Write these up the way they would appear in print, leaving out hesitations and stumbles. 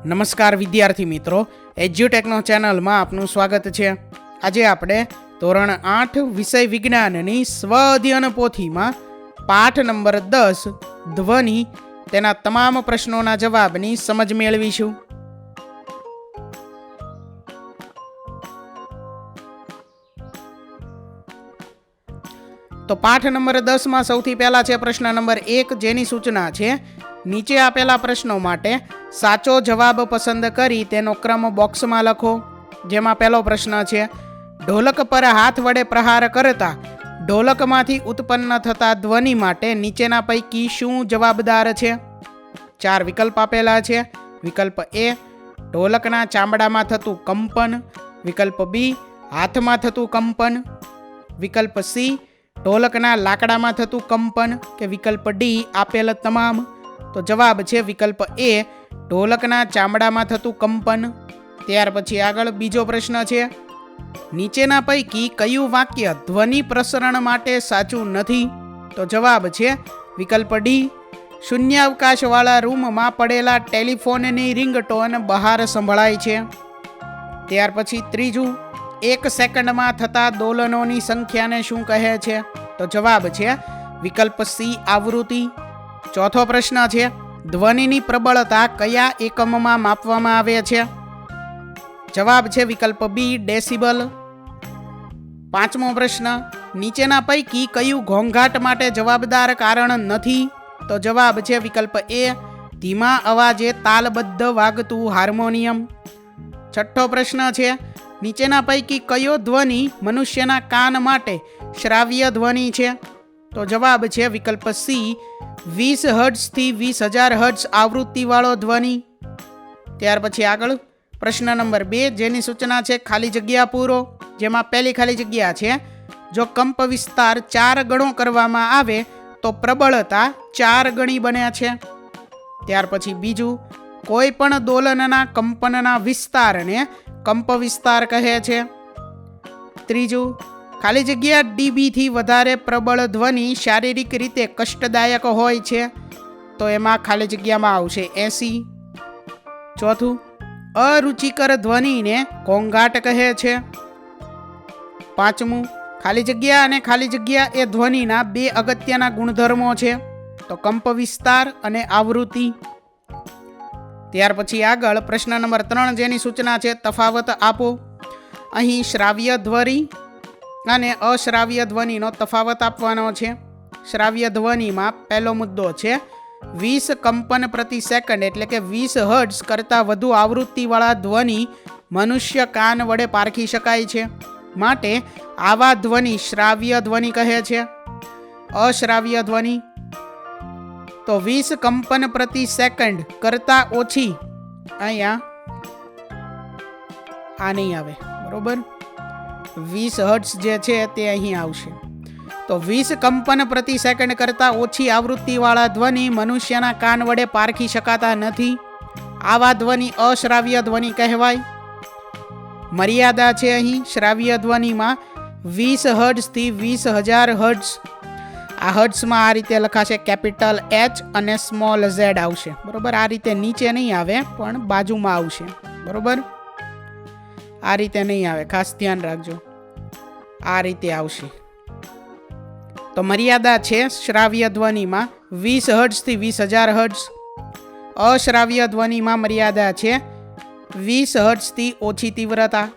નમસ્કાર વિદ્યાર્થી મિત્રો, એજ્યુટેકનો ચેનલમાં આપનું સ્વાગત છે. આજે આપણે ધોરણ 8 વિષય વિજ્ઞાનની સ્વ અધ્યયન પોથીમાં પાઠ નંબર 10 ધ્વનિ તેના તમામ પ્રશ્નોના જવાબની સમજ મેળવીશું. તો પાઠ નંબર 10માં સૌથી પહેલા છે પ્રશ્ન નંબર 1, જેની સૂચના છે નીચે આપેલા પ્રશ્નો માટે સાચો જવાબ પસંદ કરી તેનો ક્રમ બોક્સમાં લખો. જેમાં પહેલો પ્રશ્ન છે, ઢોલક પર હાથ વડે પ્રહાર કરતા ઢોલકમાંથી ઉત્પન્ન થતા ધ્વનિ માટે નીચેના પૈકી શું જવાબદાર છે? 4 વિકલ્પ આપેલા છે. વિકલ્પ એ, ઢોલકના ચામડામાં થતું કંપન. વિકલ્પ બી, હાથમાં થતું કંપન. વિકલ્પ સી, ઢોલકના લાકડામાં થતું કંપન. કે વિકલ્પ ડી, આપેલ તમામ. તો જવાબ છે વિકલ્પ એ, ઢોલકના ચામડામાં થતું કંપન. ત્યાર પછી આગળ બીજો પ્રશ્ન છે, નીચેના પૈકી કયું વાક્ય ધ્વનિ પ્રસરણ માટે સાચું નથી? તો જવાબ છે વિકલ્પ ડી, શૂન્યાવકાશવાળા રૂમમાં પડેલા ટેલિફોનની રિંગટોન બહાર સંભળાય છે. ત્યાર પછી ત્રીજું, 1 સેકન્ડમાં થતા દોલનોની સંખ્યાને શું કહે છે? તો જવાબ છે વિકલ્પ સી, આવૃત્તિ. ચોથો પ્રશ્ન છે, ધ્વનિની પ્રબળતા કયા એકમમાં માપવામાં આવે છે? જવાબ છે વિકલ્પ બી, ડેસિબલ. પાંચમો પ્રશ્ન, નીચેના પૈકી કયું ઘોંઘાટ માટે જવાબદાર કારણ નથી? તો જવાબ છે વિકલ્પ એ, ધીમા અવાજે તાલબદ્ધ વાગતું હાર્મોનિયમ. છઠ્ઠો પ્રશ્ન છે, નીચેના પૈકી કયો ધ્વનિ મનુષ્યના કાન માટે શ્રાવ્ય ધ્વનિ છે? તો જવાબ છે વિકલ્પ સી, 20 હર્ટ્ઝથી 20,000 હર્ટ્ઝ આવૃત્તિવાળો ધ્વનિ. ત્યાર પછી આગળ પ્રશ્ન નંબર 2, જેની સૂચના છે ખાલી જગ્યા પૂરો. જેમાં પહેલી ખાલી જગ્યા છે, જો કંપ વિસ્તાર 4 ગણો કરવામાં આવે તો પ્રબળતા 4 ગણી બને છે. ત્યાર પછી બીજું, કોઈ પણ દોલનના કંપનના વિસ્તારને કંપ વિસ્તાર કહે છે. ત્રીજું, ખાલી જગ્યા ડીબીથી વધારે પ્રબળ ધ્વનિ શારીરિક રીતે કષ્ટદાયક હોય છે. તો એમાં ખાલી જગ્યામાં આવશે 80. ચોથું, અરુચિકર ધ્વનિને ઘોંઘાટ કહે છે. પાંચમું, ખાલી જગ્યા અને ખાલી જગ્યા એ ધ્વનિના 2 અગત્યના ગુણધર્મો છે, તો કંપ વિસ્તાર અને આવૃત્તિ. ત્યાર પછી આગળ પ્રશ્ન નંબર 3, જેની સૂચના છે તફાવત આપો. અહીં શ્રાવ્ય ધ્વનિ અને અશ્રાવ્ય ધ્વનિનો તફાવત આપવાનો છે. શ્રાવ્ય ધ્વનિમાં પહેલો મુદ્દો છે 20 કંપન પ્રતિ સેકન્ડ એટલે કે 20 હર્ટ્ઝ કરતાં વધુ આવૃત્તિવાળા ધ્વનિ મનુષ્ય કાન વડે પારખી શકાય છે, માટે આવા ધ્વનિ શ્રાવ્ય ધ્વનિ કહે છે. અશ્રાવ્ય ધ્વનિ, તો 20 કંપન પ્રતિ સેકન્ડ કરતાં ઓછી, અહીંયા આ નહીં આવે, બરોબર, 20 હર્ટ્ઝ જે છે તે અહીં આવશે. તો 20 કંપન પ્રતિ સેકન્ડ કરતાં ઓછી આવૃત્તિવાળા ધ્વનિ મનુષ્યના કાન વડે પારખી શકાતા નથી. આવા ધ્વનિ અશ્રાવ્ય ધ્વનિ કહેવાય. મર્યાદા છે અહીં શ્રાવ્ય ધ્વનિમાં 20 હર્ટ્ઝથી 20,000 હર્ટ્ઝ. આ હર્ટ્ઝમાં આ રીતે લખાશે, કેપિટલ H અને સ્મોલ Z આવશે, બરોબર. આ રીતે નીચે નહીં આવે પણ બાજુમાં આવશે, બરોબર. આ રીતે નહીં આવે, ખાસ ધ્યાન રાખજો, આ રીતે આવશે. તો મર્યાદા છે શ્રાવ્ય ધ્વનિમાં 20 હર્ટ્ઝથી 20,000 હર્ટ્ઝ. અશ્રાવ્ય ધ્વનિમાં મર્યાદા છે 20 હર્ટ્ઝથી ઓછી તીવ્રતા.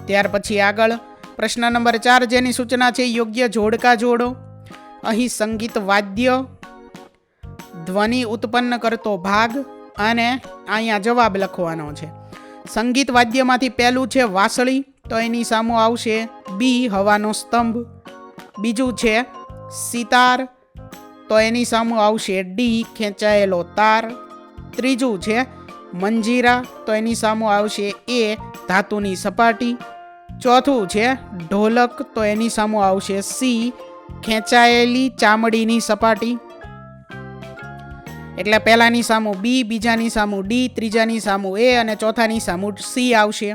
ત્યાર પછી આગળ પ્રશ્ન નંબર 4, જેની સૂચના છે યોગ્ય જોડકા જોડો. અહીં સંગીત વાદ્ય, ધ્વનિ ઉત્પન્ન કરતો ભાગ અને અહીંયા જવાબ લખવાનો છે. સંગીત વાદ્યમાંથી પહેલું છે વાંસળી, તો એની સામું આવશે બી, હવાનો સ્તંભ. બીજું છે સિતાર, તો એની સામું આવશે ડી, ખેંચાયેલો તાર. ત્રીજું છે મંજીરા, તો એની સામું આવશે એ, ધાતુની સપાટી. ચોથું છે ઢોલક, તો એની સામું આવશે સી, ખેંચાયેલી ચામડીની સપાટી. એટલે પહેલાની સામું બી, બીજાની સામું ડી, ત્રીજાની સામું એ અને ચોથાની સામું સી આવશે.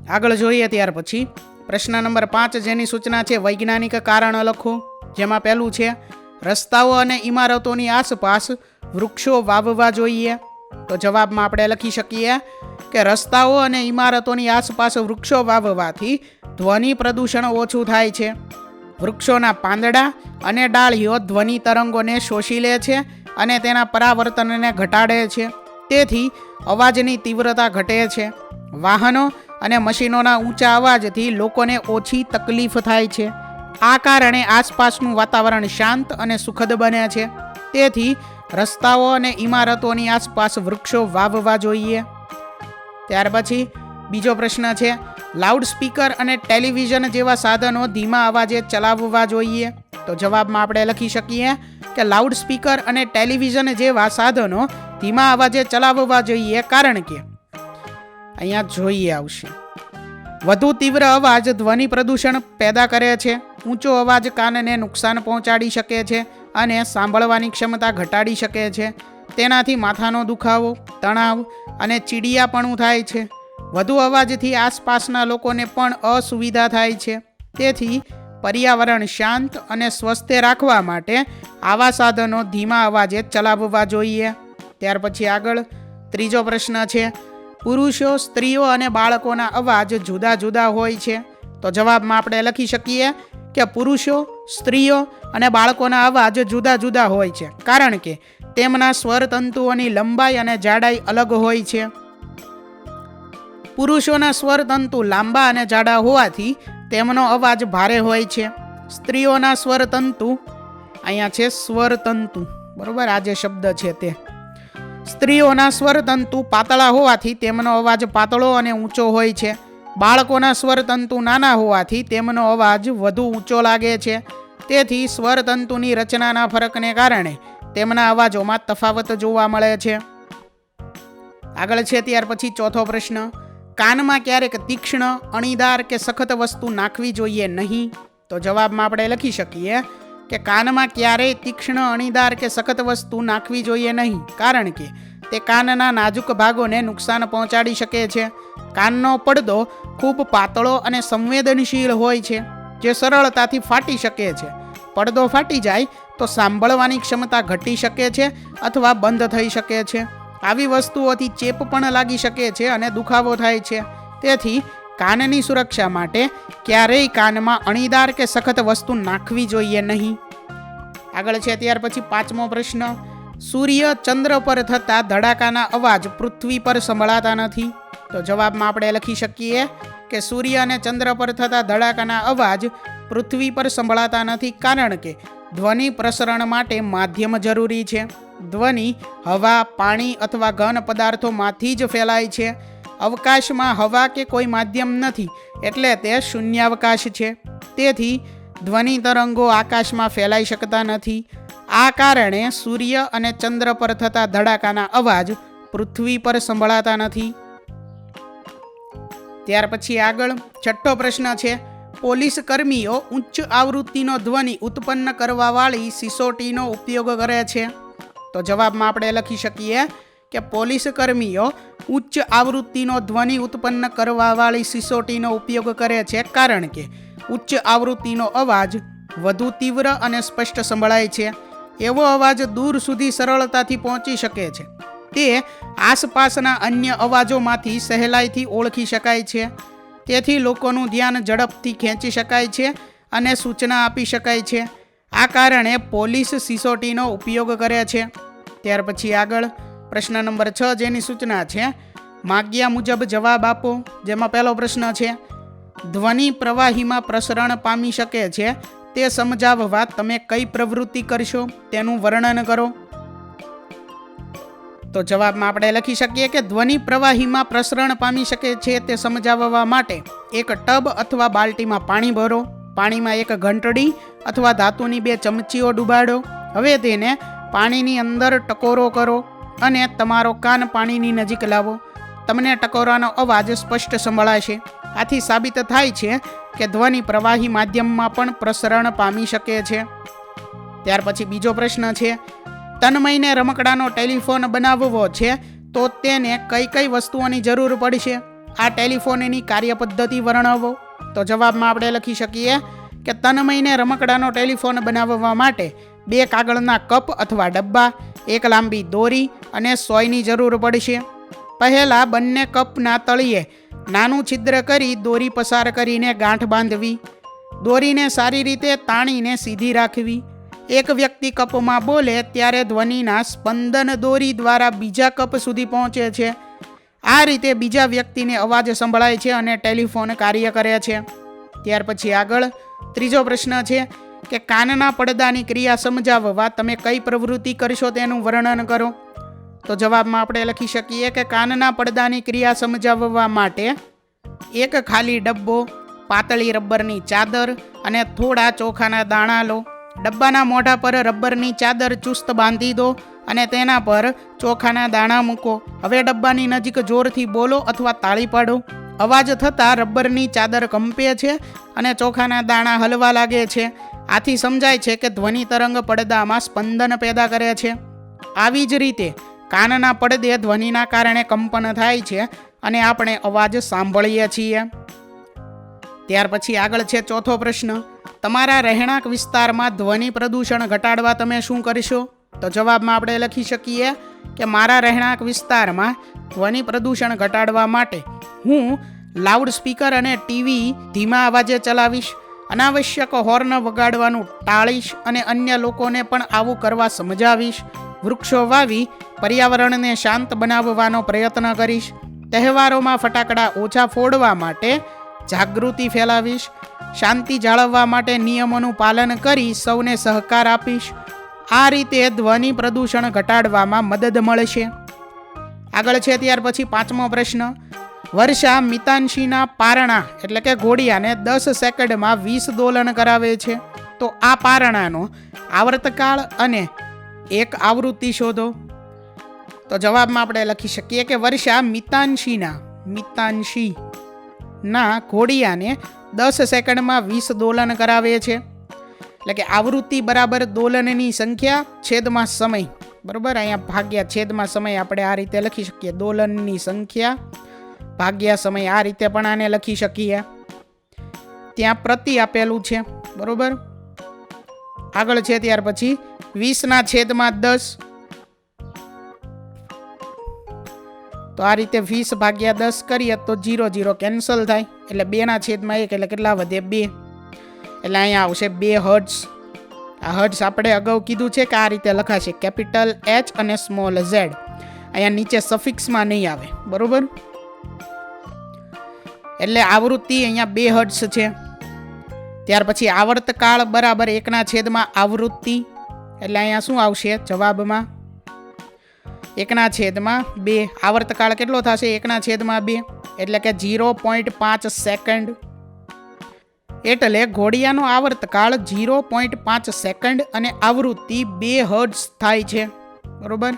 આગળ જોઈએ ત્યાર પછી પ્રશ્ન નંબર 5, જેની સૂચના છે વૈજ્ઞાનિક કારણ લખો. જેમાં પહેલું છે રસ્તાઓ અને ઇમારતોની આસપાસ વૃક્ષો વાવવા જોઈએ. તો જવાબમાં આપણે લખી શકીએ કે રસ્તાઓ અને ઇમારતોની આસપાસ વૃક્ષો વાવવાથી ધ્વનિ પ્રદૂષણ ઓછું થાય છે. વૃક્ષોના પાંદડા અને ડાળીઓ ધ્વનિ તરંગોને શોષી લે છે અને તેના પરાવર્તનને ઘટાડે છે. તેથી અવાજની તીવ્રતા ઘટે છે. વાહનો અને મશીનોના ઊંચા અવાજથી લોકોને ઓછી તકલીફ થાય છે. આ કારણે આસપાસનું વાતાવરણ શાંત અને સુખદ બને છે. તેથી રસ્તાઓ અને ઇમારતોની આસપાસ વૃક્ષો વાવવા જોઈએ. ત્યાર પછી બીજો પ્રશ્ન છે, લાઉડસ્પીકર અને ટેલિવિઝન જેવા સાધનો ધીમા અવાજે ચલાવવા જોઈએ. તો જવાબમાં આપણે લખી શકીએ કે લાઉડસ્પીકર અને ટેલિવિઝન જેવા સાધનો ધીમા અવાજે ચલાવવા જોઈએ, કારણ કે અહીંયા જોઈએ આવશે વધુ તીવ્ર અવાજ ધ્વનિ પ્રદૂષણ પેદા કરે છે. ઊંચો અવાજ કાનને નુકસાન પહોંચાડી શકે છે અને સાંભળવાની ક્ષમતા ઘટાડી શકે છે. તેનાથી માથાનો દુખાવો, તણાવ અને ચીડિયાપણું થાય છે. વધુ અવાજથી આસપાસના લોકોને પણ અસુવિધા થાય છે. તેથી પર્યાવરણ શાંત અને સ્વસ્થ રાખવા માટે આવા સાધનો ધીમા અવાજે ચલાવવા જોઈએ. ત્યાર પછી આગળ ત્રીજો પ્રશ્ન છે, પુરુષો, સ્ત્રીઓ અને બાળકોના અવાજ જુદા જુદા હોય છે. તો જવાબમાં આપણે લખી શકીએ કે પુરુષો, સ્ત્રીઓ અને બાળકોના અવાજ જુદા જુદા હોય છે, કારણ કે તેમના સ્વર તંતુઓની લંબાઈ અને જાડાઈ અલગ હોય છે. પુરુષોના સ્વર તંતુ લાંબા અને જાડા હોવાથી તેમનો અવાજ ભારે હોય છે. સ્ત્રીઓના સ્વર તંતુ, અહીંયા છે સ્વર તંતુ, બરોબર, આ જે શબ્દ છે તે, સ્ત્રીઓના સ્વર તંતુ પાતળા હોવાથી તેમનો અવાજ પાતળો અને ઊંચો હોય છે. બાળકોના સ્વર તંતુ નાના હોવાથી તેમનો અવાજ વધુ ઊંચો લાગે છે. તેથી સ્વર તંતુની રચનાના ફરકને કારણે તેમના અવાજોમાં તફાવત જોવા મળે છે. આગળ છે ત્યાર પછી ચોથો પ્રશ્ન, કાનમાં ક્યારેક તીક્ષ્ણ, અણીદાર કે સખત વસ્તુ નાખવી જોઈએ નહીં. તો જવાબમાં આપણે લખી શકીએ કે કાનમાં ક્યારેય તીક્ષ્ણ, અણીદાર કે સખત વસ્તુ નાખવી જોઈએ નહીં, કારણ કે તે કાનના નાજુક ભાગોને નુકસાન પહોંચાડી શકે છે. કાનનો પડદો ખૂબ પાતળો અને સંવેદનશીલ હોય છે, જે સરળતાથી ફાટી શકે છે. પડદો ફાટી જાય તો સાંભળવાની ક્ષમતા ઘટી શકે છે અથવા બંધ થઈ શકે છે. આવી વસ્તુઓથી ચેપ પણ લાગી શકે છે અને દુખાવો થાય છે. તેથી કાનની સુરક્ષા માટે ક્યારેય કાનમાં અણીદાર કે સખત વસ્તુ નાખવી જોઈએ નહીં. આગળ છે ત્યાર પછી પાંચમો પ્રશ્ન, સૂર્ય, ચંદ્ર પર થતા ધડાકાના અવાજ પૃથ્વી પર સંભળાતા નથી. તો જવાબમાં આપણે લખી શકીએ કે સૂર્ય અને ચંદ્ર પર થતા ધડાકાના અવાજ પૃથ્વી પર સંભળાતા નથી, કારણ કે ધ્વનિ પ્રસરણ માટે માધ્યમ જરૂરી છે. ધ્વનિ હવા, પાણી અથવા ઘન પદાર્થોમાંથી જ ફેલાય છે. અવકાશમાં હવા કે કોઈ માધ્યમ નથી, એટલે તે શૂન્યાવકાશ છે. તેથી ધ્વનિ તરંગો આકાશમાં ફેલાઈ શકતા નથી. આ કારણે સૂર્ય અને ચંદ્ર પર થતા ધડાકાના અવાજ પૃથ્વી પર સંભળાતા નથી. ત્યાર પછી આગળ છઠ્ઠો પ્રશ્ન છે, પોલીસ કર્મીઓ ઉચ્ચ આવૃત્તિનો ધ્વનિ ઉત્પન્ન કરવાવાળી સિસોટીનો ઉપયોગ કરે છે. તો જવાબમાં આપણે લખી શકીએ કે પોલીસ કર્મીઓ ઉચ્ચ આવૃત્તિનો ધ્વનિ ઉત્પન્ન કરવાવાળી સિસોટીનો ઉપયોગ કરે છે, કારણ કે ઉચ્ચ આવૃત્તિનો અવાજ વધુ તીવ્ર અને સ્પષ્ટ સંભળાય છે. એવો અવાજ દૂર સુધી સરળતાથી પહોંચી શકે છે. તે આસપાસના અન્ય અવાજોમાંથી સહેલાઈથી ઓળખી શકાય છે. તેથી લોકોનું ધ્યાન ઝડપથી ખેંચી શકાય છે અને સૂચના આપી શકાય છે. આ કારણે પોલીસ સિસોટીનો ઉપયોગ કરે છે. ત્યાર પછી આગળ પ્રશ્ન નંબર 6, જેની સૂચના છે, માગ્યા મુજબ જવાબ આપો. જેમાં પહેલો પ્રશ્ન છે, ધ્વનિ પ્રવાહીમાં પ્રસરણ પામી શકે છે તે સમજાવવા તમે કઈ પ્રવૃત્તિ કરશો, તેનું વર્ણન કરો. તો જવાબમાં આપણે લખી શકીએ કે ધ્વનિ પ્રવાહીમાં પ્રસરણ પામી શકે છે તે સમજાવવા માટે એક ટબ અથવા બાલ્ટીમાં પાણી ભરો. પાણીમાં એક ઘંટડી અથવા ધાતુની 2 ચમચીઓ ડુબાડો. હવે તેને પાણીની અંદર ટકોરો કરો અને તમારો કાન પાણીની નજીક લાવો. તમને ટકોરાનો અવાજ સ્પષ્ટ સંભળાશે. આથી સાબિત થાય છે કે ધ્વનિ પ્રવાહી માધ્યમમાં પણ પ્રસરણ પામી શકે છે. ત્યાર પછી બીજો પ્રશ્ન છે, તન્મયને રમકડાનો ટેલિફોન બનાવવો છે તો તેને કઈ કઈ વસ્તુઓની જરૂર પડશે? આ ટેલિફોનની કાર્યપદ્ધતિ વર્ણવો. તો જવાબમાં આપણે લખી શકીએ કે તન્મયને રમકડાનો ટેલિફોન બનાવવા માટે 2 કાગળના કપ અથવા ડબ્બા, એક લાંબી દોરી અને સોયની જરૂર પડશે. પહેલા બંને કપના તળિયે નાનું છિદ્ર કરી દોરી પસાર કરીને ગાંઠ બાંધવી. દોરીને સારી રીતે તાણીને સીધી રાખવી. એક વ્યક્તિ કપમાં બોલે ત્યારે ધ્વનિના સ્પંદન દોરી દ્વારા બીજા કપ સુધી પહોંચે છે. આ રીતે બીજા વ્યક્તિને અવાજ સંભળાય છે અને ટેલિફોન કાર્ય કરે છે. ત્યાર પછી આગળ ત્રીજો પ્રશ્ન છે કે કાનના પડદાની ક્રિયા સમજાવવા તમે કઈ પ્રવૃત્તિ કરશો તેનું વર્ણન કરો. તો જવાબમાં આપણે લખી શકીએ કે કાનના પડદાની ક્રિયા સમજાવવા માટે એક ખાલી ડબ્બો, પાતળી રબરની ચાદર અને થોડા ચોખાના દાણા લો. ડબ્બાના મોઢા પર રબરની ચાદર ચુસ્ત બાંધી દો અને તેના પર ચોખાના દાણા મૂકો. હવે ડબ્બાની નજીક જોરથી બોલો અથવા તાળી પાડો. અવાજ થતાં રબરની ચાદર કંપે છે અને ચોખાના દાણા હલવા લાગે છે. આથી સમજાય છે કે ધ્વનિ તરંગ પડદામાં સ્પંદન પેદા કરે છે. આવી જ રીતે કાનના પડદે ધ્વનિના કારણે કંપન થાય છે અને આપણે અવાજ સાંભળીએ છીએ. ત્યાર પછી આગળ છે ચોથો પ્રશ્ન, તમારા રહેણાંક વિસ્તારમાં ધ્વનિ પ્રદૂષણ ઘટાડવા તમે શું કરશો? તો જવાબમાં આપણે લખી શકીએ કે મારા રહેણાંક વિસ્તારમાં ધ્વનિ પ્રદૂષણ ઘટાડવા માટે હું લાઉડ સ્પીકર અને ટીવી ધીમા અવાજે ચલાવીશ, અનાવશ્યક હોર્ન વગાડવાનું ટાળીશ અને અન્ય લોકોને પણ આવું કરવા સમજાવીશ. વૃક્ષો વાવી પર્યાવરણને શાંત બનાવવાનો પ્રયત્ન કરીશ. તહેવારોમાં ફટાકડા ઓછા ફોડવા માટે જાગૃતિ ફેલાવીશ. શાંતિ જાળવવા માટે નિયમોનું પાલન કરી સૌને સહકાર આપીશ. આ રીતે ધ્વનિ પ્રદૂષણ ઘટાડવામાં મદદ મળશે. આગળ છે ત્યાર પછી પાંચમો પ્રશ્ન, વર્ષા મિતાંશીના પારણા એટલે કે ઘોડિયાને 10 સેકન્ડમાં 20 દોલન કરાવે છે. તો આ પારણાનો આવર્તકાળ અને એક આવૃત્તિ શોધો. તો જવાબમાં આપણે લખી શકીએ કે વર્ષા મિતાંશીના ઘોડિયાને 10 સેકન્ડમાં 20 દોલન કરાવે છે. એટલે કે આવૃત્તિ બરાબર દોલનની સંખ્યા છેદમાં સમય, બરાબર. અહીંયા ભાગ્યા છેદમાં સમય આપણે આ રીતે લખી શકીએ. દોલનની સંખ્યા ભાગ્યા સમય, આ રીતે પણ આને લખી શકીએ. ત્યાં પ્રતિ આપેલું છે, બરોબર. આગળ છે ત્યાર પછી 20/10. તો આ રીતે 20/10 કરીએ તો 0 કેન્સલ થાય એટલે 2/1 એટલે કેટલા વધે? 2. એટલે અહીંયા આવશે 2 હર્ટ્ઝ. આ હર્ટ્ઝ આપણે અગાઉ કીધું છે કે આ રીતે લખાશે, કેપિટલ H અને સ્મોલ Z. અહીંયા નીચે સફિક્સમાં નહીં આવે, બરોબર. એટલે આવૃત્તિ અહીંયા 2 હર્ટ્ઝ છે. ત્યાર પછી આવર્તકાળ બરાબર 1/2 આવૃત્તિ. એટલે અહીંયા શું આવશે જવાબમાં? 1/2. આવર્તકાળ કેટલો થશે? 1/2 એટલે કે 0.5 સેકન્ડ. એટલે ઘોડિયાનો આવર્તકાળ 0.5 સેકન્ડ અને આવૃત્તિ 2 હર્ટ્ઝ થાય છે, બરોબર.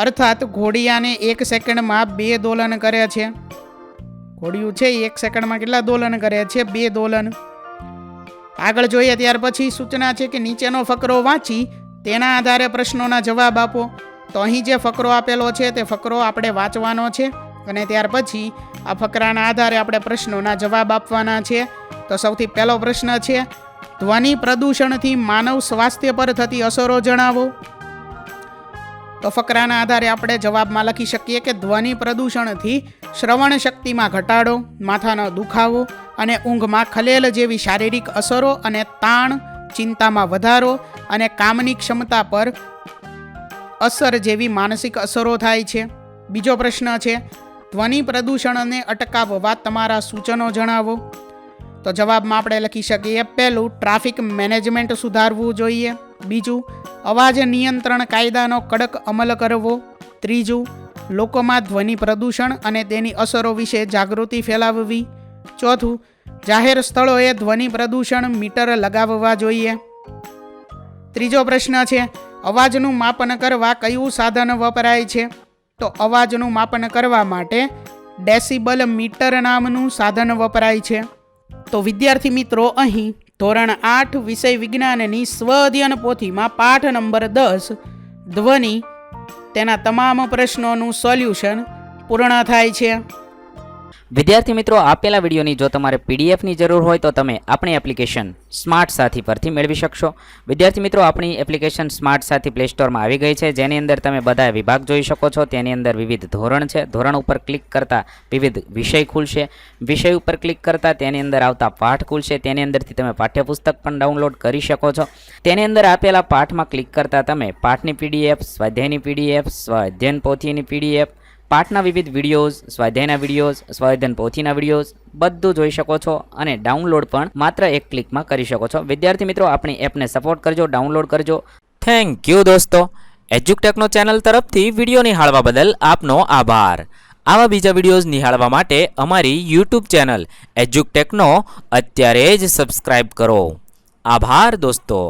અર્થાત ઘોડિયાને 1 સેકન્ડમાં 2 દોલન કરે છે. ઘોડિયું છે 1 સેકન્ડમાં કેટલા દોલન કરે છે? 2 દોલન. આગળ જોઈએ ત્યાર પછી સૂચના છે કે નીચેનો ફકરો વાંચી તેના આધારે પ્રશ્નોના જવાબ આપો. તો અહીં જે ફકરો આપેલો છે તે ફકરો આપણે વાંચવાનો છે અને ત્યાર પછી આ ફકરાના આધારે આપણે પ્રશ્નોના જવાબ આપવાના છે. તો સૌથી પહેલો પ્રશ્ન છે, ધ્વનિ પ્રદૂષણથી માનવ સ્વાસ્થ્ય પર થતી અસરો જણાવો. તો ફકરાના આધારે આપણે જવાબમાં લખી શકીએ કે ધ્વનિ પ્રદૂષણથી શ્રવણ શક્તિમાં ઘટાડો, માથાનો દુખાવો અને ઊંઘમાં ખલેલ જેવી શારીરિક અસરો અને તાણ, ચિંતામાં વધારો અને કામની ક્ષમતા પર અસર જેવી માનસિક અસરો થાય છે. બીજો પ્રશ્ન છે, ધ્વનિ પ્રદૂષણને અટકાવવા તમારા સૂચનો જણાવો. તો જવાબમાં આપણે લખી શકીએ, પહેલું, ટ્રાફિક મેનેજમેન્ટ સુધારવું જોઈએ. બીજું, અવાજ નિયંત્રણ કાયદાનો કડક અમલ કરવો. ત્રીજું, લોકોમાં ધ્વનિ પ્રદૂષણ અને તેની અસરો વિશે જાગૃતિ ફેલાવવી. ચોથું, જાહેર સ્થળોએ ધ્વનિ પ્રદૂષણ મીટર લગાવવા જોઈએ. ત્રીજો પ્રશ્ન છે, અવાજનું માપન કરવા કયું સાધન વપરાય છે? તો અવાજનું માપન કરવા માટે ડેસિબલ મીટર નામનું સાધન વપરાય છે. તો વિદ્યાર્થી મિત્રો, અહીં ધોરણ 8 વિષય વિજ્ઞાનની સ્વ અધ્યયન પોથીમાં પાઠ નંબર 10 ધ્વનિ, તેના તમામ પ્રશ્નોનું સોલ્યુશન પૂર્ણ થાય છે. વિદ્યાર્થી મિત્રો, આપેલા વિડીયોની જો તમારે પીડીએફની જરૂર હોય તો તમે આપણી એપ્લિકેશન સ્માર્ટ સાથી પરથી મેળવી શકશો. વિદ્યાર્થી મિત્રો, આપણી એપ્લિકેશન સ્માર્ટ સાથી પ્લે સ્ટોરમાં આવી ગઈ છે, જેની અંદર તમે બધા વિભાગ જોઈ શકો છો. તેની અંદર વિવિધ ધોરણ છે. ધોરણ ઉપર ક્લિક કરતાં વિવિધ વિષય ખુલશે. વિષય ઉપર ક્લિક કરતાં તેની અંદર આવતા પાઠ ખુલશે. તેની અંદરથી તમે પાઠ્યપુસ્તક પણ ડાઉનલોડ કરી શકો છો. તેની અંદર આપેલા પાઠમાં ક્લિક કરતાં તમે પાઠની પીડીએફ, સ્વાધ્યાયની પીડીએફ, સ્વાધ્યાયન પોથીની પીડીએફ, પાઠના વિવિધ વિડીયોઝ, સ્વાધ્યાયના વિડીયોઝ, સ્વાધ્યાયન પોથીના વિડીયોઝ બધું જોઈ શકો છો અને ડાઉનલોડ પણ માત્ર એક ક્લિકમાં કરી શકો છો. વિદ્યાર્થી મિત્રો, આપણી એપને સપોર્ટ કરજો, ડાઉનલોડ કરજો. થેન્ક યુ દોસ્તો. એજ્યુકટેકનો ચેનલ તરફથી વિડીયો નિહાળવા બદલ આપનો આભાર. આવા બીજા વિડીયોઝ નિહાળવા માટે અમારી યુટ્યુબ ચેનલ એજ્યુકટેકનો અત્યારે જ સબસ્ક્રાઇબ કરો. આભાર દોસ્તો.